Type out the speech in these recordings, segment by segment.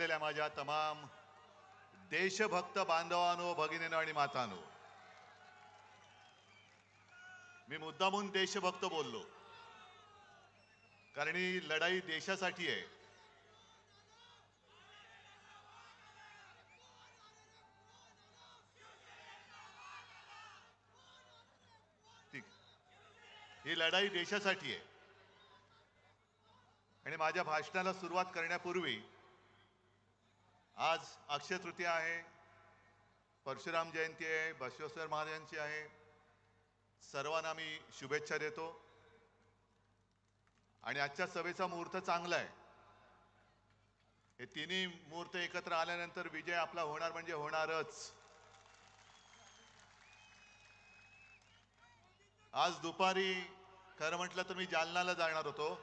जमलेल्या माझ्या तमाम देशभक्त बांधवांनो, भगिनींनो आणि मातांनो, मी मुद्दामून देशभक्त बोललो कारण ही लढाई देशासाठी आहे. ही लढाई देशासाठी आहे. आणि माझ्या भाषणाला सुरुवात करण्यापूर्वी आज अक्षय तृतीया आहे, परशुराम जयंती आहे, बसवेश्वर महाराजांची आहे. सर्वांना मी शुभेच्छा देतो. आणि आजच्या सभेचा मुहूर्त चांगला आहे. हे तिन्ही मुहूर्त एकत्र आल्यानंतर विजय आपला होणार म्हणजे होणारच. आज दुपारी खरं म्हटलं तर मी जालन्याला जाणार होतो,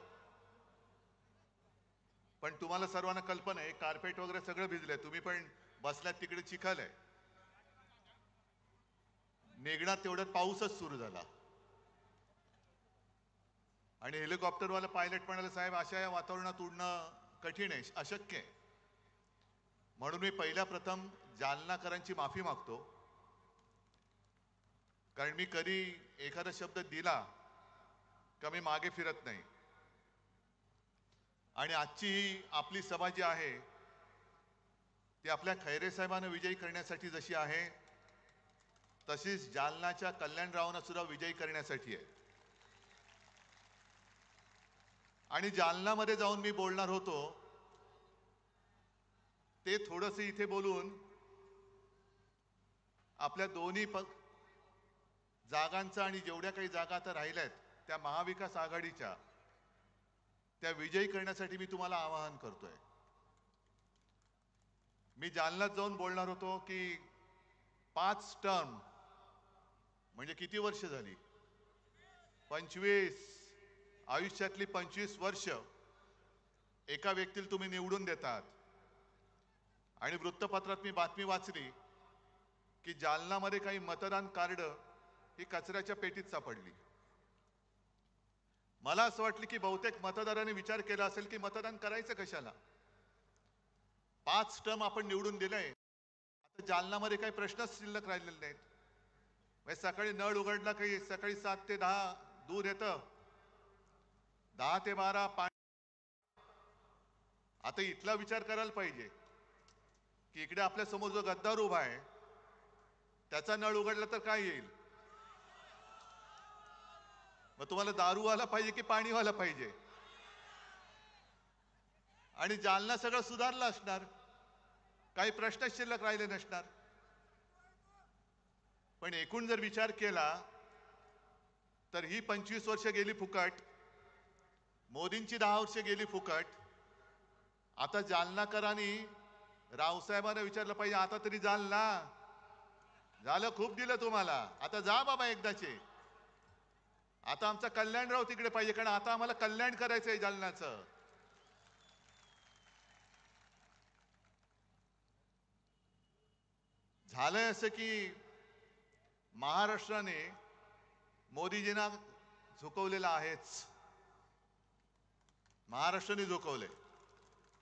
पण तुम्हाला सर्वांना कल्पना आहे कार्पेट वगैरे सगळं भिजलंय. तुम्ही पण बसल्यात तिकडे चिखल आहे. निघणार तेवढ्यात पाऊसच सुरू झाला आणि हेलिकॉप्टरवाला पायलट म्हणाले, साहेब अशा या वातावरणात उडणं कठीण आहे, अशक्य आहे. म्हणून मी पहिल्या प्रथम जालनाकरांची माफी मागतो, कारण मी कधी एखादा शब्द दिला का मी मागे फिरत नाही. आणि आजची ही आपली सभा जी आहे ती आपल्या खैरे साहेबांना विजयी करण्यासाठी जशी आहे तशीच जालनाच्या कल्याणरावांना सुद्धा विजयी करण्यासाठी आहे. आणि जालनामध्ये जाऊन मी बोलणार होतो ते थोडंसं इथे बोलून आपल्या दोन्ही जागांचा आणि जेवढ्या काही जागा आता राहिल्यात त्या महाविकास आघाडीच्या त्या विजयी करण्यासाठी मी तुम्हाला आवाहन करतोय. मी जालन्यात जाऊन बोलणार होतो की 5 टर्म म्हणजे किती वर्ष झाली, 25 आयुष्यातली 25 वर्ष एका व्यक्तीला तुम्ही निवडून देतात. आणि वृत्तपत्रात मी बातमी वाचली की जालन्यामध्ये काही मतदान कार्ड ही कचऱ्याच्या पेटीत सापडली. मला असं वाटलं की बहुतेक मतदारांनी विचार केला असेल की मतदान करायचं कशाला, 5 टर्म आपण निवडून दिलंय, आता जालन्यामध्ये काही प्रश्नच शिल्लक राहिलेले नाहीत. म्हणजे सकाळी नळ उघडला काही सकाळी 7 ते 10 दूध येतं, 10 ते 12 पाणी. आता इथला विचार करायला पाहिजे की इकडे आपल्या समोर जो गद्दार उभा आहे त्याचा नळ उघडला तर काय येईल. मग तुम्हाला दारू वाला पाहिजे की पाणी वाला पाहिजे. आणि जालना सगळं सुधारलं असणार, काही प्रश्न शिल्लक राहिले नसणार. पण एकूण जर विचार केला तर ही 25 वर्ष गेली फुकट, मोदींची 10 वर्ष गेली फुकट. आता जालनाकरांनी रावसाहेबांना विचारलं पाहिजे, आता तरी जालना झालं, खूप दिलं तुम्हाला, आता जा बाबा एकदाचे. आता आमचा कल्याणराव तिकडे पाहिजे, कारण आता आम्हाला कल्याण करायचंय जालन्याचं. झालंय असं की महाराष्ट्राने मोदीजींना झुकवलेलं आहेच, महाराष्ट्राने झुकवले.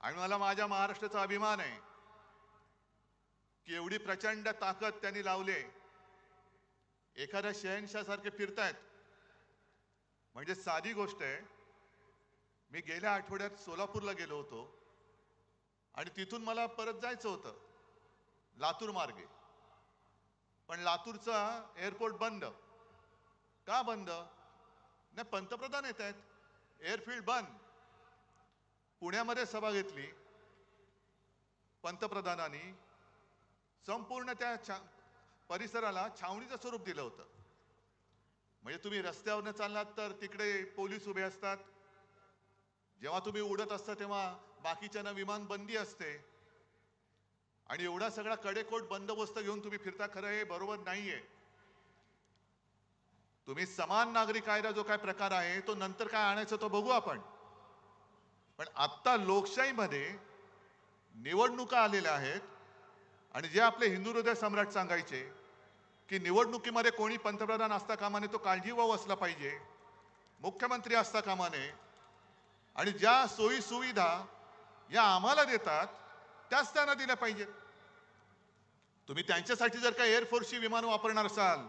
आणि मला माझ्या महाराष्ट्राचा अभिमान आहे की एवढी प्रचंड ताकद त्यांनी लावले. एखाद्या शहनशाह सारखे फिरतायत म्हणजे साधी गोष्ट आहे. मी गेल्या आठवड्यात सोलापूरला गेलो होतो आणि तिथून मला परत जायचं होतं लातूर मार्गे, पण लातूरचा एअरपोर्ट बंद. का बंद? नाही, पंतप्रधान येत आहेत, एअरफील्ड बंद. पुण्यामध्ये सभा घेतली पंतप्रधानांनी, संपूर्ण त्या परिसराला छावणीचं स्वरूप दिलं होतं. म्हणजे तुम्ही रस्त्यावरनं चाललात तर तिकडे पोलीस उभे असतात, जेव्हा तुम्ही उडत असता तेव्हा बाकीच्यांना विमान बंदी असते. आणि एवढा सगळा कडेकोट बंदोबस्त घेऊन तुम्ही फिरता, खरं हे बरोबर नाहीये. तुम्ही समान नागरिक कायदा जो काय प्रकार आहे तो नंतर काय आणायचं तो बघू आपण. पण आत्ता लोकशाहीमध्ये निवडणुका आलेल्या आहेत आणि जे आपले हिंदू हृदय सम्राट सांगायचे की निवडणुकीमध्ये कोणी पंतप्रधान असता कामा नये, तो काळजीवाहू असला पाहिजे, मुख्यमंत्री असता कामा नये. आणि ज्या सोयी सुविधा या आम्हाला देतात त्याच त्यांना दिल्या पाहिजेत. तुम्ही त्यांच्यासाठी जर का एअरफोर्सची विमान वापरणार असाल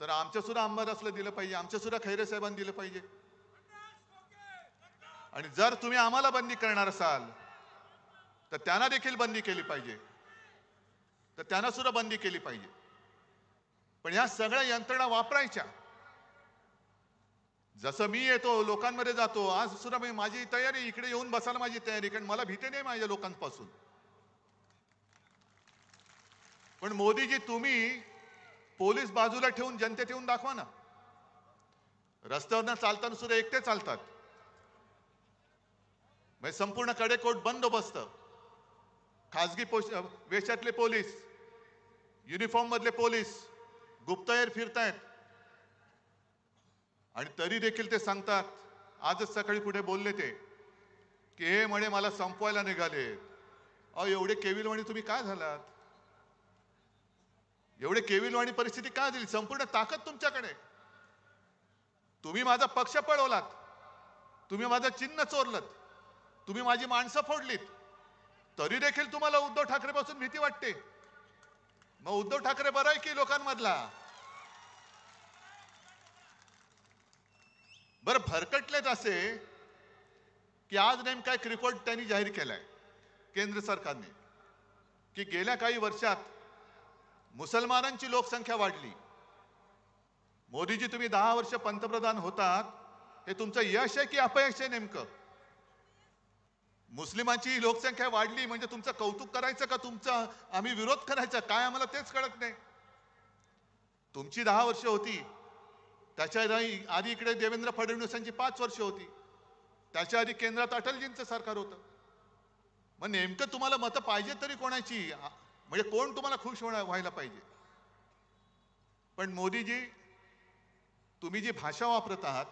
तर आमच्या सुद्धा अंबादासला दिलं पाहिजे, आमच्या सुद्धा खैरे साहेबांनी दिलं पाहिजे. आणि जर तुम्ही आम्हाला बंदी करणार असाल तर त्यांना देखील बंदी केली पाहिजे, तर त्यांना सुद्धा बंदी केली पाहिजे. पण ह्या सगळ्या यंत्रणा वापरायच्या. जसं मी येतो लोकांमध्ये जातो, आज सुद्धा माझी तयारी, इकडे येऊन बसायला माझी तयारी, कारण मला भीती नाही माझ्या लोकांपासून. पण मोदीजी तुम्ही पोलीस बाजूला ठेवून जनतेत येऊन दाखवा ना. रस्त्यावरनं चालताना सुद्धा एकटे चालतात. म्हणजे संपूर्ण कडेकोट बंदोबस्त, खासगी वेशातले पोलीस, युनिफॉर्म मधले पोलीस गुप्तहेर फिरतायत. आणि तरी देखील ते सांगतात, आजच सकाळी कुठे बोलले ते की हे म्हणे मला संपवायला निघाले. अहो एवढे केविलवाणी तुम्ही काय झालात? एवढे केविलवाणी परिस्थिती काय झाली? संपूर्ण ताकद तुमच्याकडे. तुम्ही माझा पक्ष पळवलात, तुम्ही माझं चिन्ह चोरलत, तुम्ही माझी माणसं फोडलीत, तरी देखील तुम्हाला उद्धव ठाकरे पासून भीती वाटते. मग उद्धव ठाकरे बरा आहे की लोकांमधला? बरं भरकटलेत असे की आज नेमका एक रिपोर्ट त्यांनी जाहीर केलाय केंद्र सरकारने की गेल्या काही वर्षात मुसलमानांची लोकसंख्या वाढली. मोदीजी तुम्ही 10 वर्ष पंतप्रधान होतात, हे तुमचं यश आहे की अपयश आहे नेमकं? मुस्लिमांची लोकसंख्या वाढली म्हणजे तुमचं कौतुक करायचं का तुमचा आम्ही विरोध करायचा? काय आम्हाला तेच कळत नाही. तुमची 10 वर्ष होती, त्याच्या आधी इकडे देवेंद्र फडणवीसांची 5 वर्ष होती, त्याच्या आधी केंद्रात अटलजींचं सरकार होतं. मग नेमकं तुम्हाला मतं पाहिजे तरी कोणाची? म्हणजे कोण तुम्हाला खुश व्हायला पाहिजे? पण मोदीजी तुम्ही जी भाषा वापरत आहात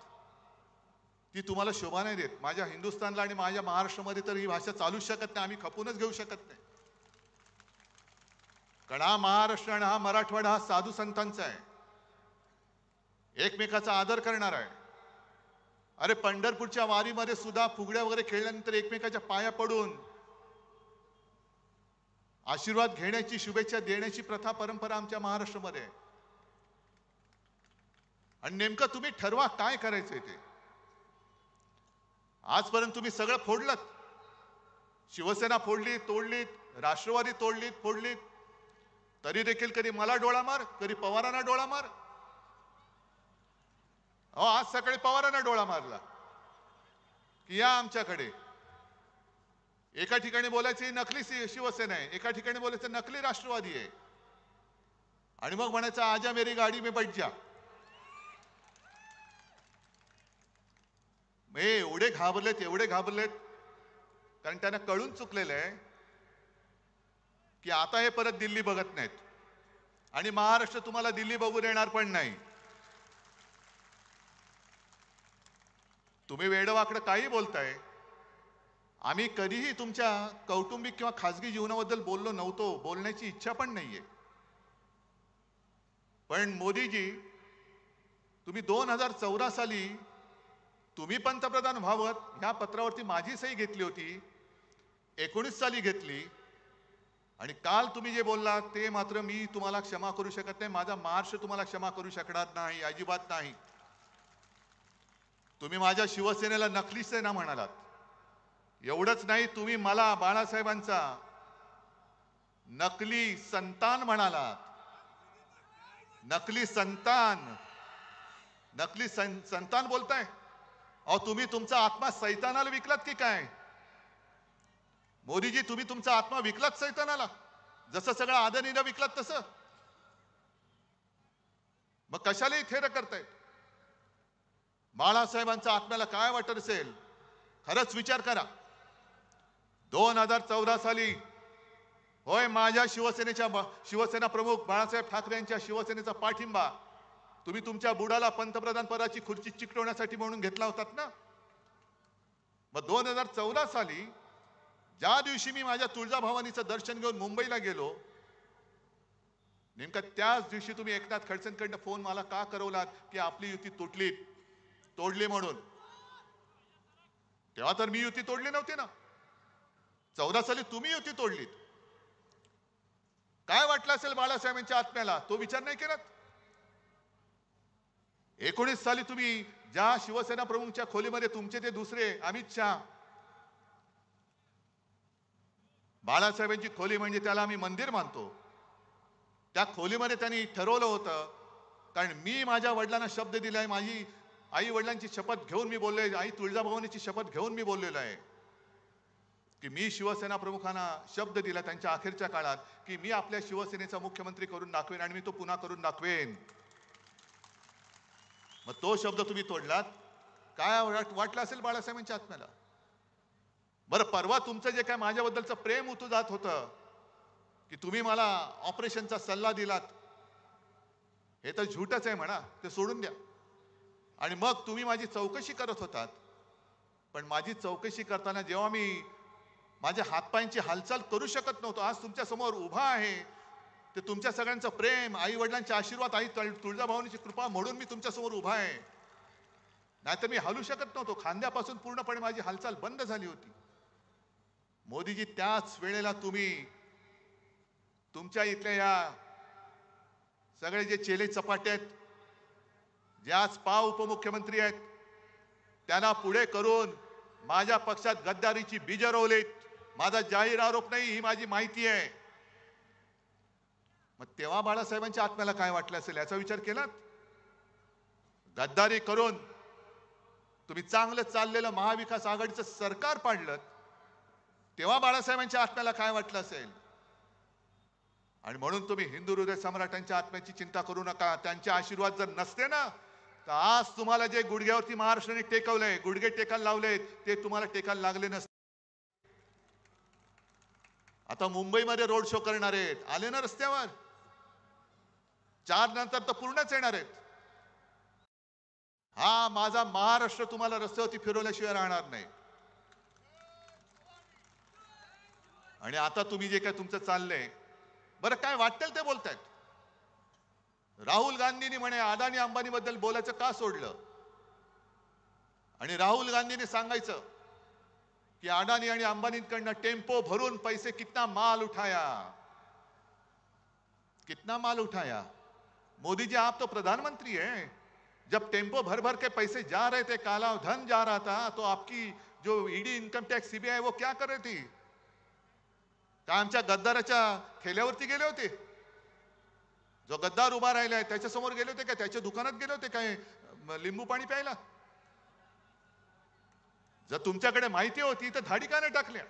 ती तुम्हाला शोभा नाही देत. माझ्या हिंदुस्थानला आणि माझ्या महाराष्ट्रामध्ये तर ही भाषा चालूच शकत नाही, आम्ही खपूनच घेऊ शकत नाही. कारण हा महाराष्ट्र आणि हा मराठवाडा हा साधू संतांचा आहे, एकमेकाचा आदर करणार आहे. अरे पंढरपूरच्या वारीमध्ये सुद्धा फुगड्या वगैरे खेळल्यानंतर एकमेकाच्या पाया पडून आशीर्वाद घेण्याची, शुभेच्छा देण्याची प्रथा परंपरा आमच्या महाराष्ट्रामध्ये आहे. आणि नेमकं तुम्ही ठरवा काय करायचंय ते. आजपर्यंत तुम्ही सगळं फोडलत. शिवसेना फोडली, तोडलीत, राष्ट्रवादी तोडलीत, फोडलीत, तरी देखील कधी मला डोळा मार, कधी पवारांना डोळा मार. अहो आज सकाळी पवारांना डोळा मारला की या आमच्याकडे. एका ठिकाणी बोलायची नकली शिवसेना आहे, एका ठिकाणी बोलायचं नकली राष्ट्रवादी आहे, आणि मग म्हणायचं आजा मेरी गाडी में बैठ जा. एवढे घाबरलेत कारण त्यांना कळून चुकलेलं आहे की आता हे परत दिल्ली बघत नाहीत आणि महाराष्ट्र तुम्हाला दिल्ली बघू देणार पण नाही. तुम्ही वेडवाकडं काही बोलताय. आम्ही कधीही तुमच्या कौटुंबिक किंवा खासगी जीवनाबद्दल बोललो नव्हतो, बोलण्याची इच्छा पण नाहीये. पण मोदीजी तुम्ही 2014 साली तुम्ही पंतप्रधान व्हावं ह्या पत्रावरती माझी सही घेतली होती, 19 साली घेतली, आणि काल तुम्ही जे बोललात ते मात्र मी तुम्हाला क्षमा करू शकत नाही. माझा महाराष्ट्र तुम्हाला क्षमा करू शकणार नाही, अजिबात नाही. तुम्ही माझ्या शिवसेनेला नकली सेना म्हणालात. एवढंच नाही, तुम्ही मला बाळासाहेबांचा नकली संतान म्हणालात. नकली संतान, नकली संतान बोलताय. अहो तुम्ही तुमचा आत्मा सैतानाला विकलात की काय? मोदीजी तुम्ही तुमचा आत्मा विकलात सैतानाला, जसं सगळं आदरणीला विकलात तसं. मग कशालाही थेर करतायत? बाळासाहेबांच्या आत्म्याला काय वाटत असेल? खरंच विचार करा. 2014 साली होय माझ्या शिवसेना प्रमुख बाळासाहेब ठाकरे यांच्या शिवसेनेचा पाठिंबा तुम्ही तुमच्या बुडाला पंतप्रधान पदाची खुर्ची चिकटवण्यासाठी म्हणून घेतला होतात ना. मग 2014 साली ज्या दिवशी मी माझ्या तुळजाभवानीचं दर्शन घेऊन मुंबईला गेलो, नेमका त्याच दिवशी तुम्ही एकनाथ खडसेंकडनं फोन मला का करवलात की आपली युती तोडली म्हणून. तेव्हा तर मी युती तोडली नव्हती ना. 14 साली तुम्ही युती तोडलीत. काय वाटलं असेल बाळासाहेबांच्या आत्म्याला, तो विचार नाही केलात. 19 साली तुम्ही ज्या शिवसेना प्रमुखच्या खोलीमध्ये तुमचे ते दुसरे अमित शहा, बाळासाहेबांची खोली म्हणजे त्याला आम्ही मंदिर मानतो. त्या खोलीमध्ये त्यांनी ठरवलं होतं, कारण मी माझ्या वडिलांना शब्द दिलाय, माझी आई वडिलांची शपथ घेऊन मी बोललोय, आई तुळजाभवानीची शपथ घेऊन मी बोललेलो आहे की मी शिवसेना प्रमुखांना शब्द दिला त्यांच्या अखेरच्या काळात की मी आपल्या शिवसेनेचा मुख्यमंत्री करून दाखवेन आणि मी तो पुन्हा करून दाखवेन. मग तो शब्द तुम्ही तोडलात. काय वाटलं असेल बाळासाहेबांच्या आत्म्याला. बरं, परवा तुमचं जे काय माझ्याबद्दलचं प्रेम उतू जात होतं की तुम्ही मला ऑपरेशनचा सल्ला दिलात, हे तर झूटच आहे म्हणा, ते सोडून द्या. आणि मग तुम्ही माझी चौकशी करत होतात, पण माझी चौकशी करताना जेव्हा मी माझ्या हातपायांची हालचाल करू शकत नव्हतो, आज तुमच्या समोर उभा आहे, ते तुमच्या सगळ्यांचं प्रेम, आई वडिलांचे आशीर्वाद, आई तुळजाभवानीची कृपा म्हणून मी तुमच्या समोर उभा आहे. नाहीतर मी हलू शकत नव्हतो. खांद्यापासून पूर्णपणे माझी हालचाल बंद झाली होती. मोदीजी, त्याच वेळेला तुम्ही तुमच्या इथल्या या सगळे जे चेले चपाटे आहेत, जे आज उपमुख्यमंत्री आहेत, त्यांना पुढे करून माझ्या पक्षात गद्दारीची बीज रोवलीत. माझा जाहीर आरोप नाही, ही माझी माहिती आहे. मग तेव्हा बाळासाहेबांच्या आत्म्याला काय वाटलं असेल याचा विचार केलात. गद्दारी करून तुम्ही चांगलं चाललेलं महाविकास आघाडीचं सरकार पाडलं, तेव्हा बाळासाहेबांच्या आत्म्याला काय वाटलं असेल. आणि म्हणून तुम्ही हिंदू हृदय सम्राटांच्या आत्म्याची चिंता करू नका. त्यांचे आशीर्वाद जर नसते ना, तर आज तुम्हाला जे गुडघ्यावरती महाराष्ट्राने टेकवलंय, गुडघे टेकायला लावलेत, ते तुम्हाला टेकायला लागले नसते. आता मुंबईमध्ये रोड शो करणार आहेत, आले ना रस्त्यावर. 4 नंतर तर पूर्णच येणार आहेत. हा माझा महाराष्ट्र तुम्हाला रस्त्यावरती फिरवल्याशिवाय राहणार नाही. आणि आता तुम्ही जे काय तुमचं चाललंय, बरं काय वाटेल ते बोलतायत. राहुल गांधींनी म्हणे अदानी अंबानी बद्दल बोलायचं का सोडलं. आणि राहुल गांधींनी सांगायचं कि अडानी आणि अंबानींकडनं टेम्पो भरून पैसे कितना माल उठाया, कितना माल उठाया. मोदी जी, आप तो प्रधानमंत्री हैं. जब टेम्पो भर भर के पैसे जा रहे थे, काला धन जा रहा था, तो आपकी जो ईडी, इनकम टैक्स, सीबीआई वो क्या कर रही थी. का आमच्या गद्दाराच्या ठेल्यावरती गेले होते. जो गद्दार उभा राहिलाय त्याच्यासमोर गेले होते का, त्याच्या दुकानात गेले होते काय लिंबू पाणी प्यायला. जर तुमच्याकडे माहिती होती तर धाडी का नाही टाकल्या.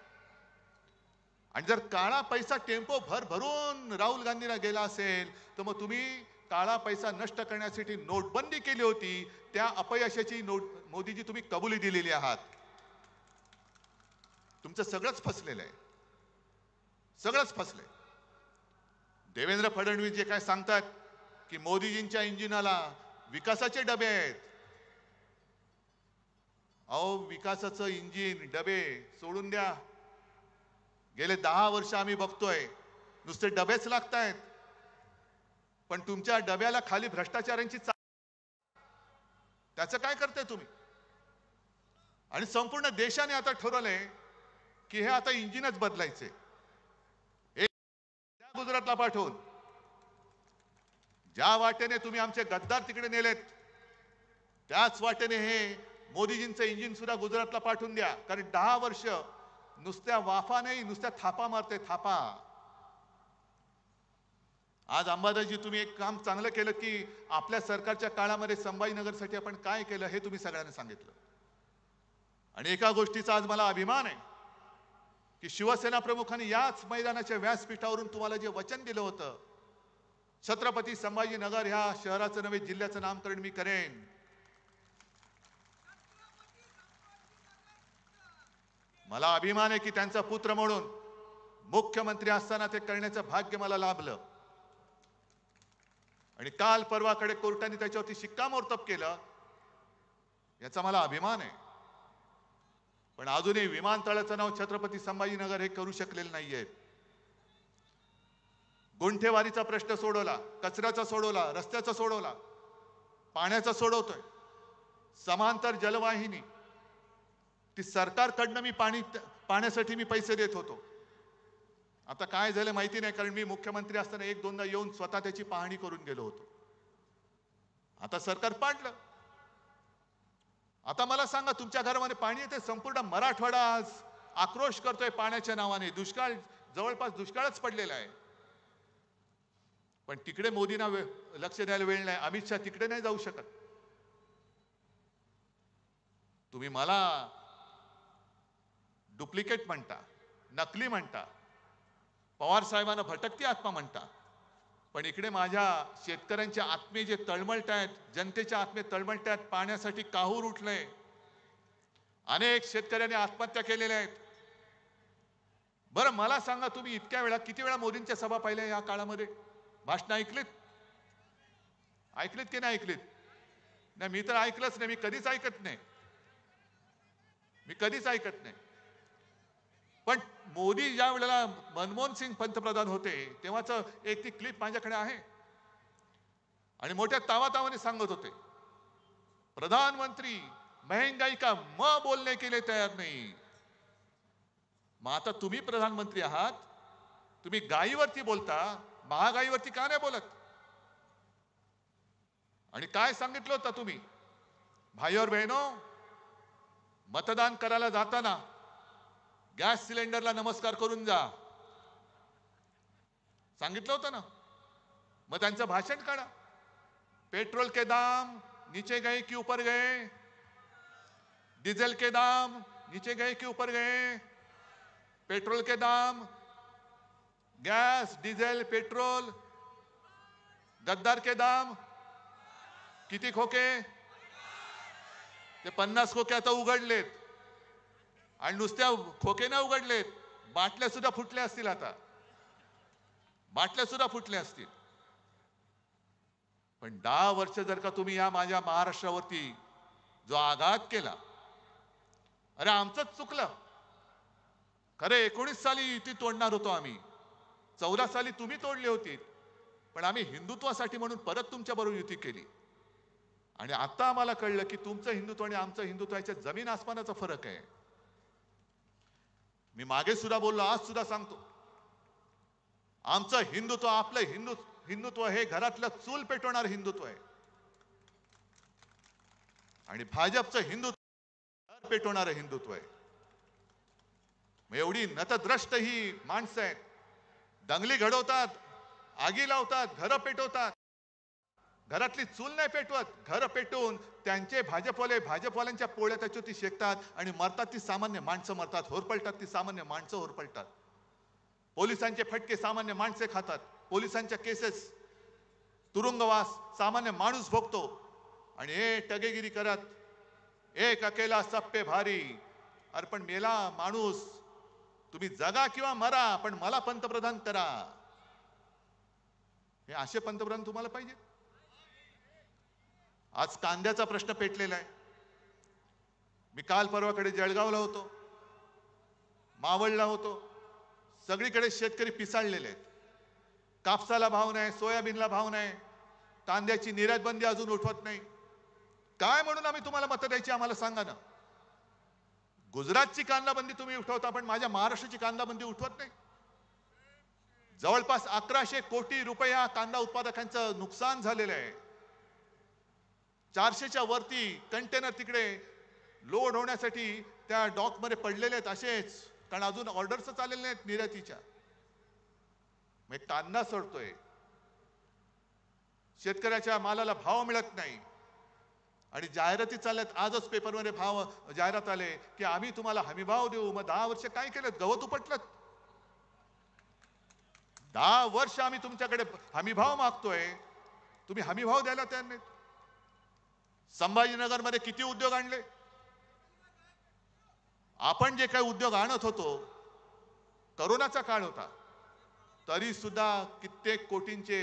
आणि जर काळा पैसा टेम्पो भर भरून राहुल गांधीला गेला असेल, तर मग तुम्ही काळा पैसा नष्ट करण्यासाठी नोटबंदी केली होती, त्या अपयशाची मोदीजी तुम्ही कबुली दिलेली आहात. तुमचं सगळंच फसलेलं आहे, सगळंच फसलंय. देवेंद्र फडणवीस जे काय सांगतात की मोदीजींच्या इंजिनाला विकासाचे डबे आहेत. अहो, विकासाचं इंजिन डबे सोडून द्या. गेले 10 वर्ष आम्ही बघतोय नुसते डबेच लागतायत, पण तुमच्या डब्याला खाली भ्रष्टाचारांची त्याचं काय करताय तुम्ही. आणि संपूर्ण देशाने आता ठरवलंय की हे आता इंजिनच बदलायचे. गुजरातला पाठवून ज्या वाटेने तुम्ही आमचे गद्दार तिकडे नेलेत, त्याच वाटेने हे मोदीजींचं इंजिन सुद्धा गुजरातला पाठवून द्या. कारण 10 वर्ष नुसत्या वाफा नाही, नुसत्या थापा मारते, थापा. आज अंबादासजी, तुम्ही एक काम चांगलं केलं की आपल्या सरकारच्या काळामध्ये संभाजीनगरसाठी आपण काय केलं हे तुम्ही सगळ्यांना सांगितलं. आणि एका गोष्टीचा आज मला अभिमान आहे की शिवसेना प्रमुखांनी याच मैदानाच्या व्यासपीठावरून तुम्हाला जे वचन दिलं होतं, छत्रपती संभाजीनगर ह्या शहराचं नव्हे जिल्ह्याचं नामकरण मी करेन. मला अभिमान आहे की त्यांचा पुत्र म्हणून मुख्यमंत्री असताना ते करण्याचं भाग्य मला लाभलं. आणि काल परवाकडे कोर्टाने त्याच्यावरती शिक्कामोर्तब केलं, याचा मला अभिमान आहे. पण अजूनही विमानतळाचं नाव छत्रपती संभाजीनगर हे करू शकलेले नाहीये. गुंठेवारीचा प्रश्न सोडवला, कचऱ्याचा सोडवला, रस्त्याचा सोडवला, पाण्याचा सोडवतोय. समांतर जलवाहिनी ती सरकारकडनं मी पाण्यासाठी मी पैसे देत होतो. आता काय झालं माहिती नाही, कारण मी मुख्यमंत्री असताना एक दोनदा येऊन स्वतः त्याची पाहणी करून गेलो होतो. आता सरकार पाडलं. आता मला सांगा, तुमच्या घरामध्ये पाणी येते? संपूर्ण मराठवाडा आज आक्रोश करतोय पाण्याच्या नावाने. दुष्काळ, जवळपास दुष्काळच पडलेला आहे. पण तिकडे मोदींना लक्ष द्यायला वेळ नाही. अमित शहा तिकडे नाही जाऊ शकत. तुम्ही मला डुप्लिकेट म्हणता, नकली म्हणता, पवार साहेबांना भटकती आत्मा म्हणता. पण इकडे माझ्या शेतकऱ्यांचे आत्मे जे तळमळत आहेत, जनतेच्या आत्मे तळमळत आहेत, पाण्यासाठी काहूर उठलंय. अनेक शेतकऱ्यांनी आत्महत्या केलेल्या आहेत. बरं मला सांगा, तुम्ही इतक्या वेळा किती वेळा मोदींच्या सभा पाहिल्या या काळामध्ये? भाषण ऐकलीत? ऐकलीत की नाही ऐकलीत? नाही, मी तर ऐकलंच नाही. मी कधीच ऐकत नाही. मी कधीच ऐकत नाही. पण मोदी ज्या वेळेला मनमोहन सिंग पंतप्रधान होते तेव्हाच एक ती क्लिप माझ्याकडे आहे. आणि मोठ्या तावातावाने सांगत होते, प्रधानमंत्री महंगाई का म बोलने के लिए तयार नहीं. मग आता तुम्ही प्रधानमंत्री आहात, तुम्ही गायीवरती बोलता, महागाईवरती का नाही बोलत? आणि काय सांगितलं होतं तुम्ही? भाई और बहनों, मतदान करायला जाताना गॅस सिलेंडरला नमस्कार करून जा, सांगितलं होतं ना. मग त्यांचं भाषण काढा. पेट्रोल के दाम नीचे गए कि ऊपर गए? डीजल के दाम नीचे गए कि ऊपर गए? पेट्रोल के दाम, गॅस, डीजल, पेट्रोल, गद्दार के दाम किती खोके? ते 50 खोके आता उघडलेत. आणि नुसत्या खोके नाही उघडलेत, बाटल्या सुद्धा फुटल्या असतील. आता बाटल्या सुद्धा फुटल्या असतील. पण 10 वर्ष जर का तुम्ही या माझ्या महाराष्ट्रावरती जो आघात केला, अरे आमचंच चुकलं. खरे 19 साली युती तोडणार होतो आम्ही. 14 साली तुम्ही तोडली होती. पण आम्ही हिंदुत्वासाठी म्हणून परत तुमच्या बरोबर युती केली. आणि आता आम्हाला कळलं की तुमचं हिंदुत्व आणि आमचं हिंदुत्व याच्यात जमीन आसमानाचा फरक आहे. मी मागे सुद्धा बोललो, आज सुद्धा सांगतो, आमचं हिंदुत्व, आपलं हिंदुत्व हे घरातलं चूल पेटवणारं हिंदुत्व आहे. आणि भाजपचं हिंदुत्व घर पेटवणारं हिंदुत्व आहे. मग एवढी नतद्रष्ट ही माणसं आहेत. दंगली घडवतात, आगी लावतात, घरं पेटवतात. घरातली चूल नाही पेटवत, घर पेटवून त्यांचे भाजपवाल्यांच्या पोळ्या त्याच्यावरती शेकतात आणि मरतात ती सामान्य माणसं मरतात, होरपळतात ती सामान्य माणसं होरपळतात. पोलिसांचे फटके सामान्य माणसे खातात. पोलिसांच्या केसेस, तुरुंगवास सामान्य माणूस भोगतो. आणि हे टगेगिरी करत एक अकेला सब पे भारी. अरे पण मेला माणूस, तुम्ही जगा किंवा मरा, पण मला पंतप्रधान करा. हे असे पंतप्रधान तुम्हाला पाहिजे? आज कांद्याचा प्रश्न पेटलेला आहे. मी काल परवाकडे जळगावला होतो, मावळला होतो. सगळीकडे शेतकरी पिसाळलेले आहेत. कापसाला भाव नाही, सोयाबीनला भाव नाही, कांद्याची निर्यात बंदी अजून उठवत नाही. काय म्हणून आम्ही तुम्हाला मतं द्यायची आम्हाला सांगा ना. गुजरातची कांदा बंदी तुम्ही उठवता, पण माझ्या महाराष्ट्राची कांदा बंदी उठवत नाही. जवळपास 1100 कोटी रुपये कांदा उत्पादकांचं नुकसान झालेलं आहे. 400च्या वरती कंटेनर तिकडे लोड होण्यासाठी त्या डॉक मध्ये पडलेले आहेत असेच, कारण अजून ऑर्डर्स चाललेले नाहीत निर्यातीच्या. मग कांदा सडतोय, शेतकऱ्याच्या मालाला भाव मिळत नाही. आणि जाहिराती चालल्यात. आजच पेपरमध्ये भाव जाहिरात आले की आम्ही तुम्हाला हमी भाव देऊ. मग 10 वर्ष काय केलं? गवत उपटलं. 10 वर्ष आम्ही तुमच्याकडे हमी भाव मागतोय, तुम्ही हमी भाव द्यायला तयार नाहीत. संभाजीनगर मध्ये किती उद्योग आणले? आपण जे काही उद्योग आणत होतो, करोनाचा काळ होता, तरी सुद्धा कित्येक कोटींचे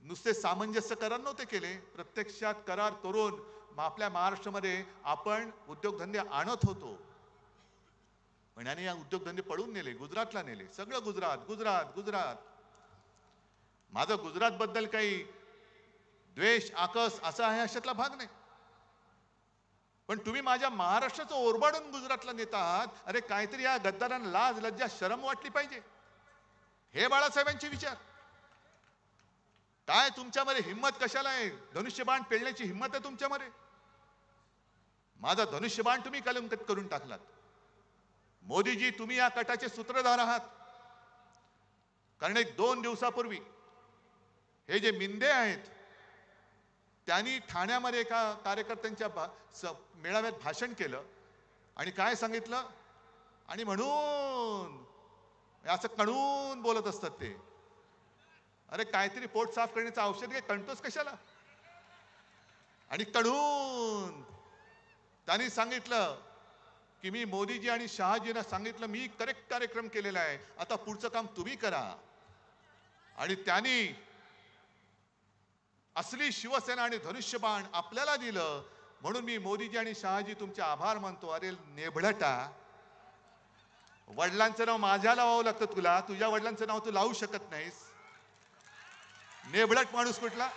नुसते सामंजस्य करार नव्हते केले. प्रत्यक्षात करार करून आपल्या महाराष्ट्रामध्ये आपण उद्योगधंदे आणत होतो. पण याने या उद्योगधंदे पळून नेले, गुजरातला नेले. सगळं गुजरात गुजरात गुजरात. माझं गुजरात बद्दल काही द्वेष आकस असा आहे अशातला भाग नाही. पण तुम्ही माझ्या महाराष्ट्राचं ओरबाडून गुजरातला नेता आहात. अरे काहीतरी या गद्दारांना लाज लज्जा शरम वाटली पाहिजे. हे बाळासाहेबांचे विचार. काय तुमच्यामध्ये हिंमत कशाला आहे? धनुष्यबाण पेलण्याची हिंमत आहे तुमच्यामध्ये? माझा धनुष्यबाण तुम्ही कलंकित करून टाकलात. मोदीजी, तुम्ही या कटाचे सूत्रधार आहात. कारण 1-2 दिवसापूर्वी हे जे मिंदे आहेत त्यांनी ठाण्यामध्ये एका कार्यकर्त्यांच्या मेळाव्यात भाषण केलं आणि काय सांगितलं, आणि म्हणून असं कणून बोलत असतात ते. अरे काहीतरी पोट साफ करण्याचं औषध घे, कणतोस कशाला? आणि कणून त्यांनी सांगितलं की मी मोदीजी आणि शहाजींना सांगितलं मी करेक्ट कार्यक्रम केलेला आहे, आता पुढचं काम तुम्ही करा. आणि त्यांनी असली शिवसेना आणि धनुष्यबाण आपल्याला दिलं, म्हणून मी मोदीजी आणि शहाजी तुमचे आभार मानतो. अरे नेभळटा, वडिलांचं नाव माझ्या लावावं लागतं तुला, तुझ्या वडिलांचं नाव तू लावू शकत नाहीस. नेभळट माणूस कुठला?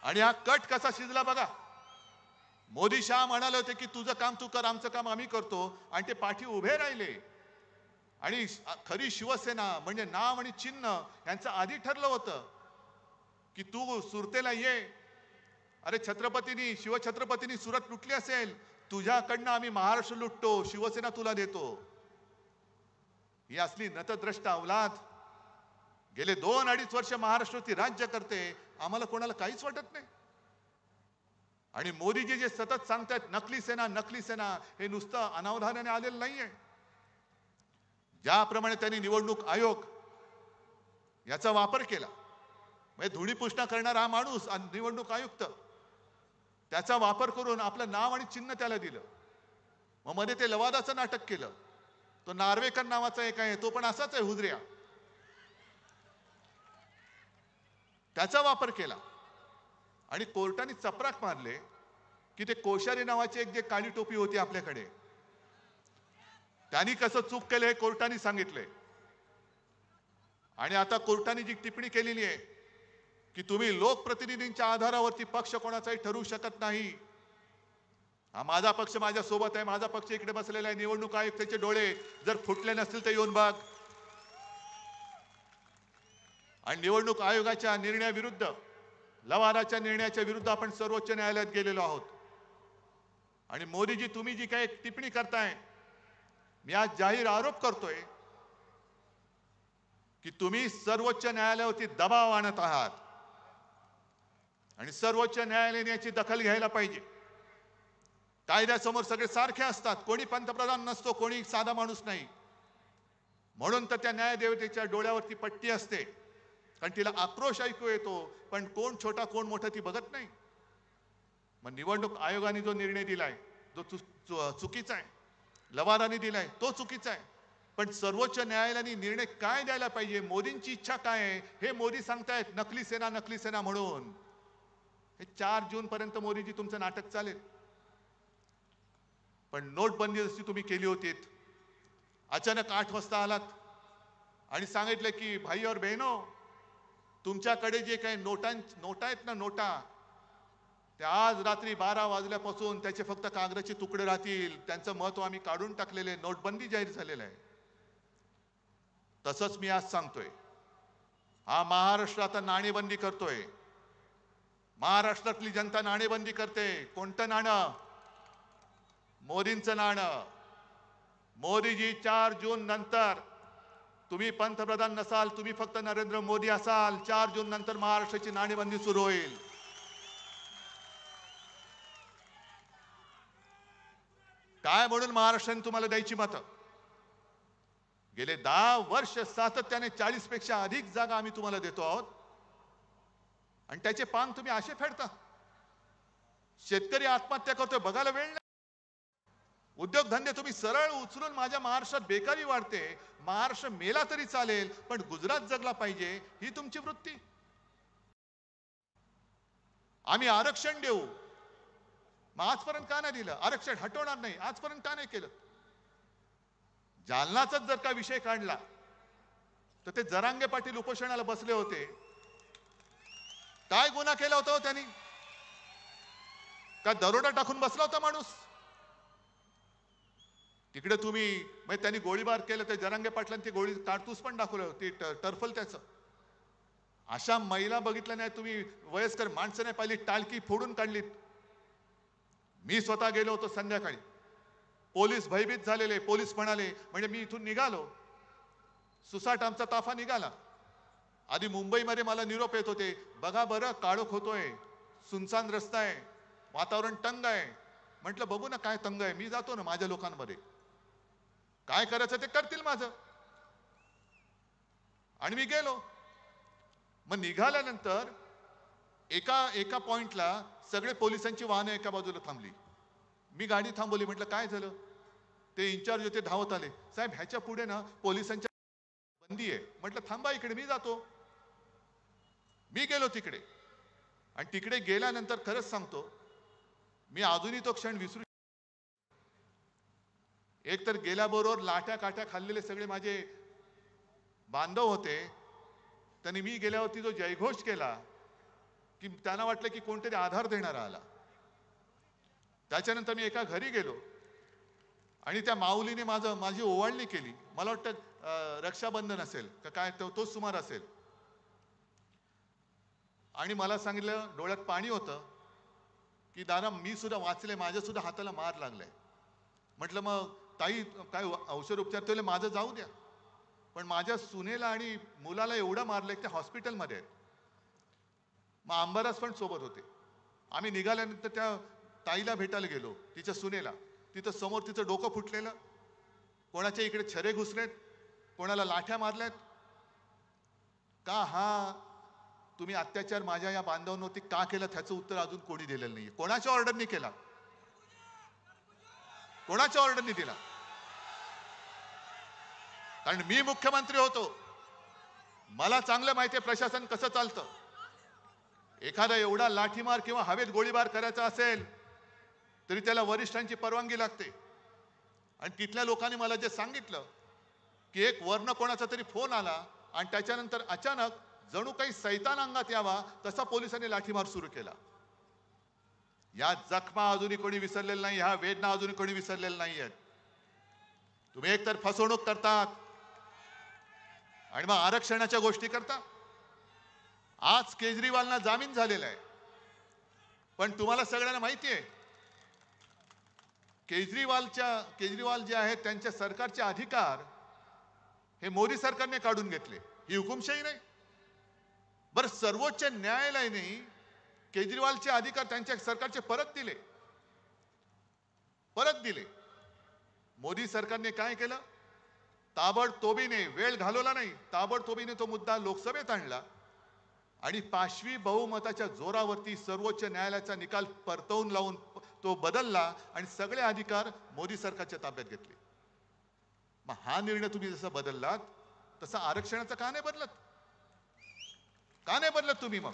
आणि हा कट कसा शिजला बघा. मोदी शहा म्हणाले होते की तुझं काम तू कर, आमचं काम आम्ही करतो, आणि ते पाठी उभे राहिले. आणि खरी शिवसेना म्हणजे नाव आणि चिन्ह यांचं आधी ठरलं होतं की तू सुरतेला ये. अरे छत्रपतींनी, शिवछत्रपतींनी सुरत लुटली असेल, तुझ्याकडनं आम्ही महाराष्ट्र लुटतो, शिवसेना तुला देतो. ही असली नतद्रष्ट अवलाद गेले 2-2.5 वर्ष महाराष्ट्रावरती राज्य करते, आम्हाला कोणाला काहीच वाटत नाही. आणि मोदीजी जे सतत सांगतात नकली सेना नकली सेना, हे नुसतं अनावधानाने आलेलं नाहीये. ज्याप्रमाणे त्यांनी निवडणूक आयोग याचा वापर केला, म्हणजे धुळीपुष्णा करणारा हा माणूस निवडणूक आयुक्त, त्याचा वापर करून आपलं नाव आणि चिन्ह त्याला दिलं. मग मध्ये ते लवादाचं नाटक केलं. तो नार्वेकर नावाचा एक आहे, तो पण असाच आहे हुजऱ्या, त्याचा वापर केला. आणि कोर्टाने चपराक मारले की ते कोश्यारी नावाचे एक जे काळी टोपी होती आपल्याकडे, त्यांनी कसं चूक केलं हे कोर्टाने सांगितले. आणि आता कोर्टाने जी टिप्पणी केलेली आहे की तुम्ही लोकप्रतिनिधींच्या आधारावरती पक्ष कोणाचाही ठरवू शकत नाही. हा माझा पक्ष माझ्या सोबत आहे, माझा पक्ष इकडे बसलेला आहे. निवडणूक आयुक्ताचे डोळे जर फुटले नसतील तर येऊन बघ. आणि निवडणूक आयोगाच्या निर्णयाविरुद्ध, लवादाच्या निर्णयाच्या विरुद्ध आपण सर्वोच्च न्यायालयात गेलेलो आहोत. आणि मोदीजी, तुम्ही जी काही टिप्पणी करताय, मी आज जाहीर आरोप करतोय की तुम्ही सर्वोच्च न्यायालयावरती दबाव आणत आहात. आणि सर्वोच्च न्यायालयाने याची दखल घ्यायला पाहिजे. कायद्यासमोर सगळे सारखे असतात, कोणी पंतप्रधान नसतो, कोणी साधा माणूस नाही. म्हणून तर त्या न्यायदेवतेच्या डोळ्यावरती पट्टी असते, कारण तिला आक्रोश ऐकू येतो, पण कोण छोटा कोण मोठा ती बघत नाही. मग निवडणूक आयोगाने जो निर्णय दिलाय जो चुकीचा आहे, लवादाने दिलाय तो चुकीचा आहे. पण सर्वोच्च न्यायालयाने निर्णय काय द्यायला पाहिजे, मोदींची इच्छा काय आहे हे मोदी सांगतायत, नकली सेना म्हणून. हे 4 जून पर्यंत मोदीजी तुमचं नाटक चालेल. पण नोटबंदी जशी तुम्ही केली होती, अचानक 8 वाजता आलात आणि सांगितलं की भाई और बहनो, तुमच्याकडे जे काही नोटा आहेत ना, नोटा, त्या आज रात्री 12 वाजल्यापासून त्याचे फक्त कागदाचे तुकडे राहतील, त्यांचं महत्व आम्ही काढून टाकलेले, नोटबंदी जाहीर झालेलं आहे. तसंच मी आज सांगतोय, हा महाराष्ट्र आता नाणेबंदी करतोय. महाराष्ट्रातली जनता नाणेबंदी करते. कोणतं नाणं? मोदींचं नाणं. मोदीजी, 4 जून नंतर तुम्ही पंतप्रधान नसाल, तुम्ही फक्त नरेंद्र मोदी असाल, 4 जून नंतर महाराष्ट्राची नाणेबंदी सुरू होईल. काय म्हणून महाराष्ट्राने तुम्हाला द्यायची मतं? गेले 10 वर्ष सातत्याने 40 पेक्षा अधिक जागा आम्ही तुम्हाला देतो आहोत, आणि त्याचे पान तुम्ही असे फेडता. शेतकरी आत्महत्या करतोय, बघायला वेळ नाही. उद्योगधंदे तुम्ही सरळ उचलून, माझ्या महाराष्ट्रात बेकारी वाढते, महाराष्ट्र मेला तरी चालेल पण गुजरात जगला पाहिजे, ही तुमची वृत्ती. आम्ही आरक्षण देऊ, मग आजपर्यंत का नाही दिलं? आरक्षण हटवणार नाही, आजपर्यंत का नाही केलं? जालनाचाच जर का विषय काढला तर ते जरांगे पाटील उपोषणाला बसले होते. काय गुन्हा केला होता हो त्यांनी? का दरोडा टाकून बसला होता माणूस? तिकडे तुम्ही म्हणजे त्यांनी गोळीबार केलं, ते जरांगे पाटलांनी ती गोळी कारतूस पण दाखवलं, ती टर्फल त्याचं. अशा महिला बघितल्या नाही तुम्ही, वयस्कर माणसं नाही पाहिली, टाळकी फोडून काढलीत. मी स्वतः गेलो होतो संध्याकाळी, पोलीस भयभीत झालेले. पोलीस म्हणाले, म्हणजे मी इथून निघालो, सुसाट आमचा ताफा निघाला. आधी मुंबईमध्ये मला निरोप येत होते, बघा बरं काळोख होतोय, सुनसान रस्ता आहे, वातावरण तंग आहे. म्हटलं बघू ना काय तंग आहे, मी जातो ना माझ्या लोकांमध्ये, काय करायचं ते करतील माझं. आणि मी गेलो. मग निघाल्यानंतर एका एका पॉइंटला सगळे पोलिसांची वाहनं एका बाजूला थांबली. मी गाडी थांबवली, म्हटलं काय झालं? ते इन्चार्ज होते, धावत आले, साहेब ह्याच्या पुढे ना पोलिसांच्या बंदी आहे. म्हटलं थांबा इकडे, मी जातो. मी गेलो तिकडे, आणि तिकडे गेल्यानंतर खरंच सांगतो, मी अजूनही तो क्षण विसरू. एक तर गेल्याबरोबर लाट्या काट्या खाल्लेले सगळे माझे बांधव होते. त्यांनी मी गेल्यावरती जो जयघोष केला, की त्यांना वाटलं की कोणतरी आधार देणारा आला. त्याच्यानंतर मी एका घरी गेलो, आणि त्या माऊलीने माझी ओवाळणी केली. मला वाटतं रक्षाबंधन असेल का काय, तोच सुमार असेल. आणि मला सांगितलं, डोळ्यात पाणी होतं, की दादा मी सुद्धा वाचले, माझ्या सुद्धा हाताला मार लागलाय. म्हटलं मग ताई काय औषध उपचार? ते माझं जाऊ द्या, पण माझ्या सुनेला आणि मुलाला एवढं मारलंय ते हॉस्पिटलमध्ये आहेत. मग अंबादास पण सोबत होते. आम्ही निघाल्यानंतर त्या ताईला भेटायला गेलो, तिच्या सुनेला. तिथं समोर तिचं डोकं फुटलेलं, कोणाच्या इकडे छरे घुसलेत, कोणाला लाठ्या मारल्यात. का हा तुम्ही अत्याचार माझ्या या बांधवांवरती का केला, त्याचं उत्तर अजून कोणी दिलेलं नाहीये. कोणाच्या ऑर्डरनी केला? कोणाच्या ऑर्डरनी दिला? कारण मी मुख्यमंत्री होतो, मला चांगलं माहिती आहे प्रशासन कसं चालतं. एखादा एवढा लाठीमार किंवा हवेत गोळीबार करायचा असेल तरी त्याला वरिष्ठांची परवानगी लागते. आणि तिथल्या लोकांनी मला जे सांगितलं, की एक वर्ण कोणाचा तरी फोन आला, आणि त्याच्यानंतर अचानक जणू काही सैतान अंगात यावा तसा पोलिसांनी लाठीमार सुरू केला. या जखमा अजूनही कोणी विसरलेलं नाही, ह्या वेदना अजूनही कोणी विसरलेल्या नाही आहेत. तुम्ही एकतर फसवणूक करतात आणि मग आरक्षणाच्या गोष्टी करता. आज केजरीवालना जामीन झालेला आहे, पण तुम्हाला सगळ्यांना माहिती आहे केजरीवाल जे आहेत त्यांच्या सरकारचे अधिकार हे मोदी सरकारने काढून घेतले. ही हुकुमशाही नाही. बरं, सर्वोच्च न्यायालयाने केजरीवालचे अधिकार त्यांच्या सरकारचे परत दिले. मोदी सरकारने काय केलं? ताबडतोबीने, वेळ घालवला नाही, ताबडतोबीने तो मुद्दा लोकसभेत आणला, आणि 5वी बहुमताच्या जोरावरती सर्वोच्च न्यायालयाचा निकाल परतवून लावून तो बदलला, आणि सगळे अधिकार मोदी सरकारच्या ताब्यात घेतले. मग हा निर्णय तुम्ही जसा बदललात तसा आरक्षणाचा का नाही बदलत? तुम्ही? मग